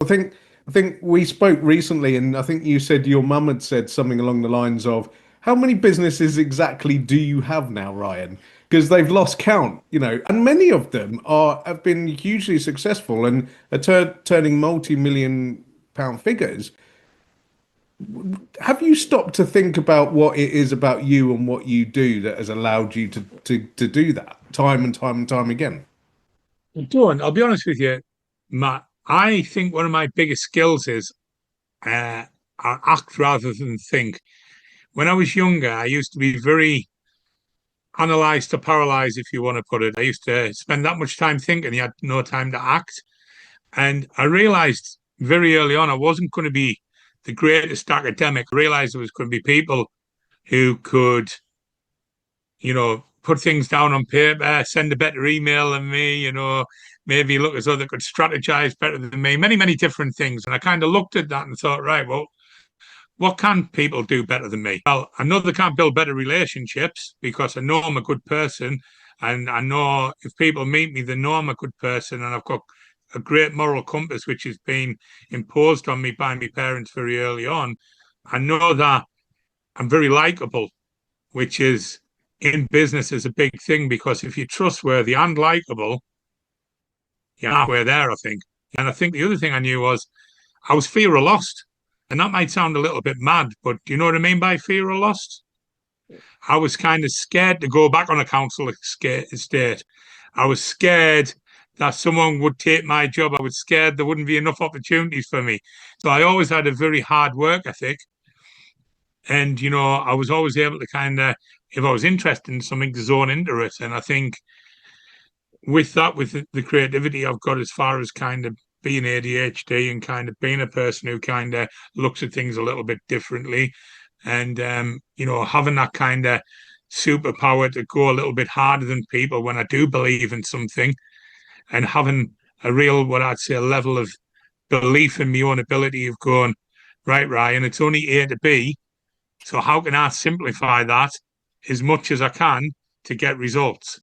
I think I think we spoke recently, and I think you said your mum had said something along the lines of, "How many businesses exactly do you have now, Ryan?" Because they've lost count, and many of them are have been hugely successful and are turning multi-million pound figures. Have you stopped to think about what it is about you and what you do that has allowed you to do that time and time and time again? Don't. I'll be honest with you, Matt. I think one of my biggest skills is uh, I act rather than think. When I was younger, I used to be very analyzed to paralyzed, if you want to put it. I used to spend that much time thinking, you had no time to act. And I realized very early on I wasn't going to be the greatest academic. I realized there was going to be people who could, put things down on paper, send a better email than me, maybe look as though they could strategize better than me, many, many different things. And I kind of looked at that and thought, right, well, what can people do better than me? Well, I know they can't build better relationships because I know I'm a good person. And I know if people meet me, they know I'm a good person. And I've got a great moral compass, which has been imposed on me by my parents very early on. I know that I'm very likable, which is in business is a big thing because if you're trustworthy and likable, you're halfway there, I think. And I think the other thing I knew was I was fear of lost. And that might sound a little bit mad, but do you know what I mean by fear of lost? I was kind of scared to go back on a council estate. I was scared that someone would take my job. I was scared there wouldn't be enough opportunities for me. So I always had a very hard work ethic. And, I was always able to kind of, if I was interested in something, to zone into it. And I think with that, with the creativity I've got as far as kind of being ADHD and kind of being a person who kind of looks at things a little bit differently and, having that kind of superpower to go a little bit harder than people when I do believe in something and having a real, what I'd say, a level of belief in my own ability of going, right, Ryan, it's only A to B. So how can I simplify that as much as I can to get results?